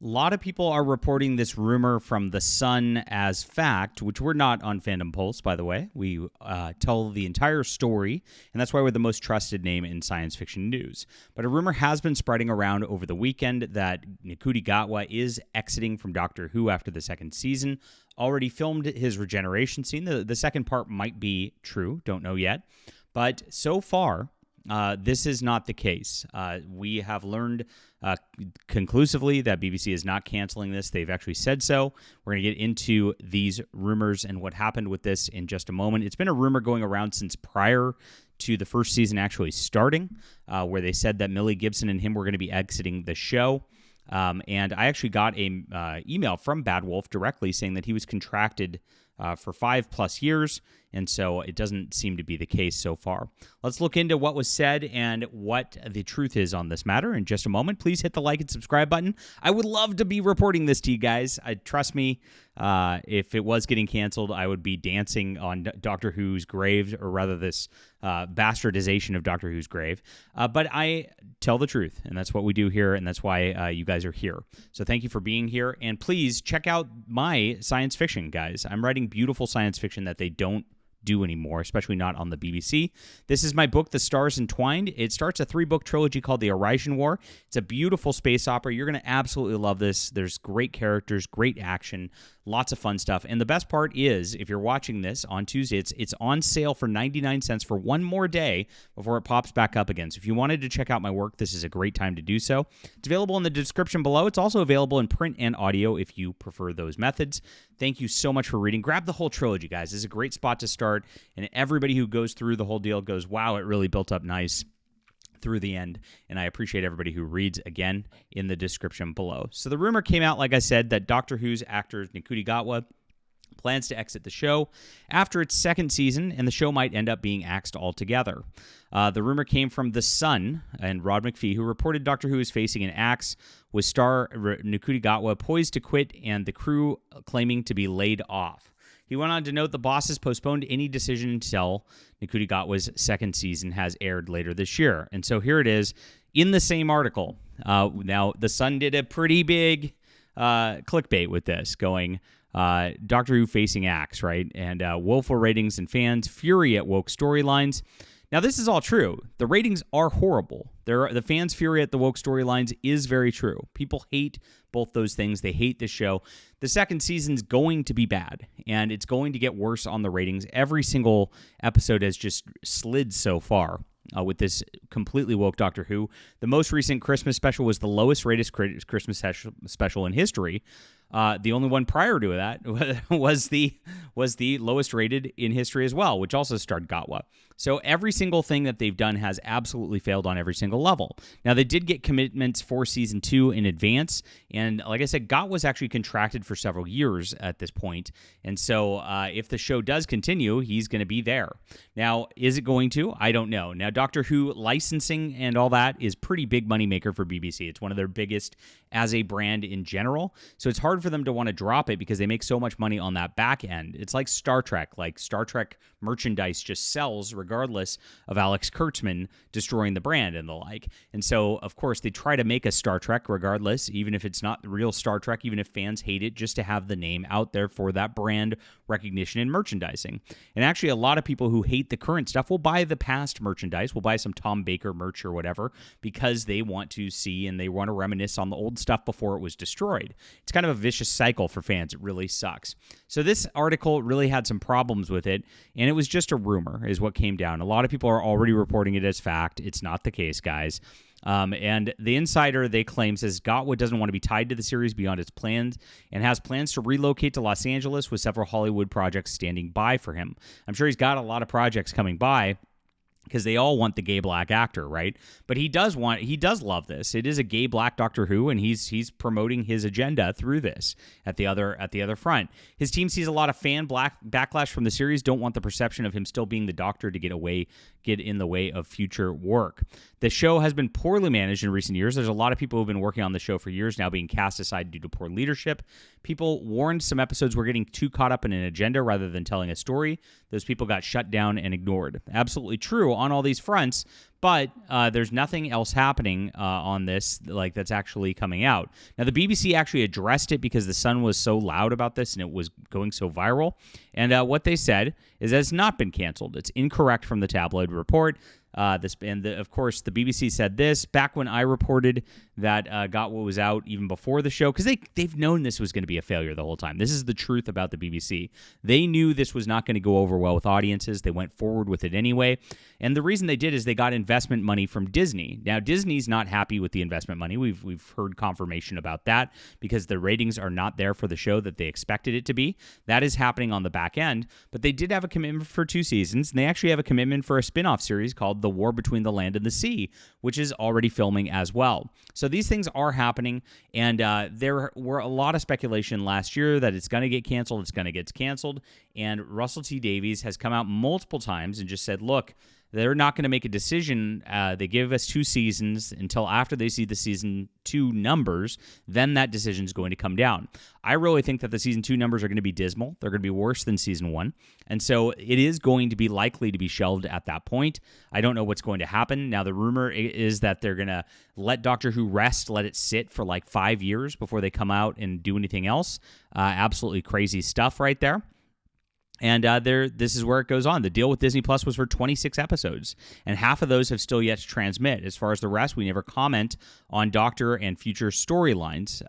lot of people are reporting this rumor from The Sun as fact, which we're not on Fandom Pulse, by the way. We tell the entire story, and that's why we're the most trusted name in science fiction news. But a rumor has been spreading around over the weekend that Ncuti Gatwa is exiting from Doctor Who after the second season. Already filmed his regeneration scene. The second part might be true, don't know yet. But so far, this is not the case. We have learned conclusively that BBC is not canceling this. They've actually said so. We're going to get into these rumors and what happened with this in just a moment. It's been a rumor going around since prior to the first season actually starting, where they said that Millie Gibson and him were going to be exiting the show. And I actually got a email from Bad Wolf directly saying that he was contracted for 5+ years, and so it doesn't seem to be the case so far. Let's look into what was said and what the truth is on this matter in just a moment. Please hit the like and subscribe button. I would love to be reporting this to you guys. Trust me, if it was getting canceled, I would be dancing on Doctor Who's grave, or rather this bastardization of Doctor Who's grave. But I tell the truth, and that's what we do here, and that's why you guys are here. So thank you for being here, and please check out my science fiction, guys. I'm writing beautiful science fiction that they don't do anymore, especially not on the BBC. This is my book, The Stars Entwined. It starts a 3-book trilogy called The Arisian War. It's a beautiful space opera. You're going to absolutely love this. There's great characters, great action, lots of fun stuff. And the best part is, if you're watching this on Tuesday, it's on sale for 99 cents for one more day before it pops back up again. So if you wanted to check out my work, this is a great time to do so. It's available in the description below. It's also available in print and audio if you prefer those methods. Thank you so much for reading. Grab the whole trilogy, guys. This is a great spot to start. And everybody who goes through the whole deal goes, wow, it really built up nice through the end. And I appreciate everybody who reads, again, in the description below. So the rumor came out, like I said, that Doctor Who's actor Ncuti Gatwa plans to exit the show after its second season, and the show might end up being axed altogether. The rumor came from The Sun and Rod McPhee, who reported Doctor Who is facing an axe, with star Ncuti Gatwa poised to quit and the crew claiming to be laid off. He went on to note the bosses postponed any decision until Ncuti Gatwa's second season has aired later this year. And so here it is in the same article. Now, The Sun did a pretty big clickbait with this, going Doctor Who facing axe, right? And woeful ratings and fans, fury at woke storylines. Now, this is all true. The ratings are horrible. The fans' fury at the woke storylines is very true. People hate both those things. They hate the show. The second season's going to be bad, and it's going to get worse on the ratings. Every single episode has just slid so far with this completely woke Doctor Who. The most recent Christmas special was the lowest rated Christmas special in history. The only one prior to that was the lowest rated in history as well, which also starred Gatwa. So every single thing that they've done has absolutely failed on every single level. Now, they did get commitments for season 2 in advance, and like I said, Gatwa's actually contracted for several years at this point, and so if the show does continue, he's going to be there. Now, is it going to? I don't know. Now, Doctor Who licensing and all that is pretty big moneymaker for BBC. It's one of their biggest as a brand in general, so it's hard for them to want to drop it because they make so much money on that back end. It's like Star Trek. Like, Star Trek merchandise just sells regardless of Alex Kurtzman destroying the brand and the like. And so, of course, they try to make a Star Trek regardless, even if it's not the real Star Trek, even if fans hate it, just to have the name out there for that brand recognition and merchandising. And actually, a lot of people who hate the current stuff will buy the past merchandise, will buy some Tom Baker merch or whatever, because they want to see and they want to reminisce on the old stuff before it was destroyed. It's kind of a vicious cycle for fans. It really sucks. So this article really had some problems with it, and it was just a rumor is what came down. A lot of people are already reporting it as fact. It's not the case, guys. And the insider, they claim, says Gatwa doesn't want to be tied to the series beyond its plans and has plans to relocate to Los Angeles with several Hollywood projects standing by for him. I'm sure he's got a lot of projects coming by, because they all want the gay black actor, right? But he does love this. It is a gay black Doctor Who, and he's promoting his agenda through this at the other front. His team sees a lot of fan backlash from the series, don't want the perception of him still being the Doctor to get in the way of future work. The show has been poorly managed in recent years. There's a lot of people who've been working on the show for years now being cast aside due to poor leadership. People warned some episodes were getting too caught up in an agenda rather than telling a story. Those people got shut down and ignored. Absolutely true on all these fronts, But there's nothing else happening on this that's actually coming out. Now, the BBC actually addressed it because the Sun was so loud about this and it was going so viral. And what they said is that it's not been canceled. It's incorrect from the tabloid report. Of course, the BBC said this back when I reported that Gatwa was out even before the show, because they've known this was going to be a failure the whole time. This is the truth about the BBC. They knew this was not going to go over well with audiences. They went forward with it anyway. And the reason they did is they got investment money from Disney. Now, Disney's not happy with the investment money. We've heard confirmation about that because the ratings are not there for the show that they expected it to be. That is happening on the back end. But they did have a commitment for 2 seasons, and they actually have a commitment for a spin-off series called The War Between the Land and the Sea, which is already filming as well. So these things are happening, and there were a lot of speculation last year that it's going to get canceled, and Russell T. Davies has come out multiple times and just said, look, they're not going to make a decision. They give us 2 seasons until after they see the season 2 numbers. Then that decision is going to come down. I really think that the season 2 numbers are going to be dismal. They're going to be worse than season 1. And so it is going to be likely to be shelved at that point. I don't know what's going to happen. Now, the rumor is that they're going to let Doctor Who rest, let it sit for like 5 years before they come out and do anything else. Absolutely crazy stuff right there. And this is where it goes on. The deal with Disney Plus was for 26 episodes, and half of those have still yet to transmit. As far as the rest, we never comment on Doctor and future storylines,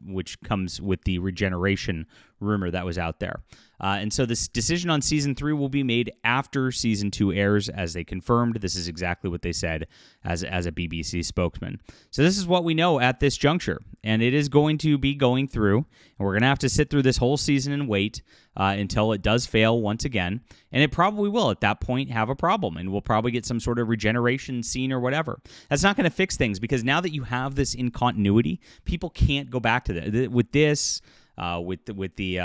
which comes with the regeneration rumor that was out there. And so this decision on season 3 will be made after season 2 airs, as they confirmed. This is exactly what they said as a BBC spokesman. So this is what we know at this juncture, and it is going to be going through, and we're going to have to sit through this whole season and wait until it does fail once again, and it probably will at that point have a problem, and we'll probably get some sort of regeneration scene or whatever. That's not going to fix things, because now that you have this in continuity, people can't go back to that. With this, with the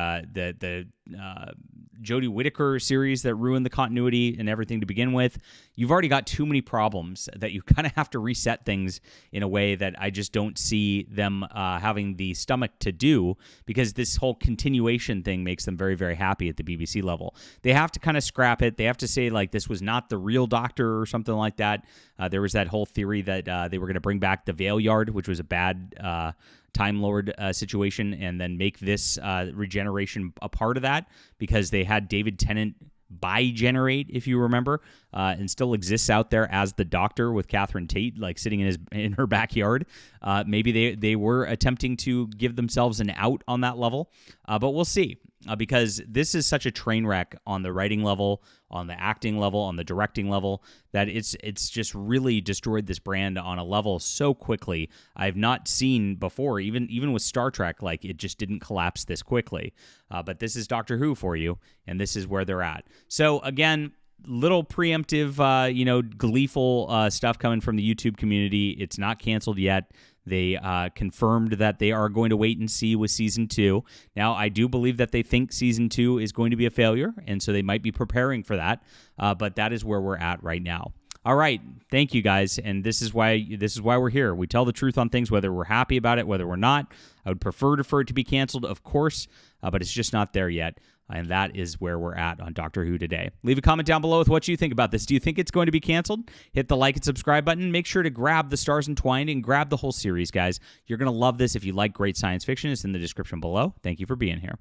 Jodie Whittaker series that ruined the continuity and everything to begin with, you've already got too many problems that you kind of have to reset things in a way that I just don't see them having the stomach to do, because this whole continuation thing makes them very, very happy at the BBC level. They have to kind of scrap it. They have to say, like, this was not the real Doctor or something like that. There was that whole theory that they were going to bring back the Veil Yard, which was a bad Time Lord situation, and then make this regeneration a part of that, because they had David Tennant bi-generate, if you remember, and still exists out there as the Doctor with Catherine Tate, like sitting in her backyard. Maybe they were attempting to give themselves an out on that level, but we'll see. Because this is such a train wreck on the writing level, on the acting level, on the directing level, that it's just really destroyed this brand on a level so quickly I've not seen before. Even with Star Trek, like, it just didn't collapse this quickly. But this is Doctor Who for you, and this is where they're at. So again, little preemptive, gleeful stuff coming from the YouTube community. It's not canceled yet. They confirmed that they are going to wait and see with season 2. Now, I do believe that they think season 2 is going to be a failure, and so they might be preparing for that. But that is where we're at right now. All right, thank you guys, and this is why we're here. We tell the truth on things, whether we're happy about it, whether we're not. I would prefer for it to be canceled, of course, but it's just not there yet. And that is where we're at on Doctor Who today. Leave a comment down below with what you think about this. Do you think it's going to be canceled? Hit the like and subscribe button. Make sure to grab The Stars Entwined and grab the whole series, guys. You're going to love this if you like great science fiction. It's in the description below. Thank you for being here.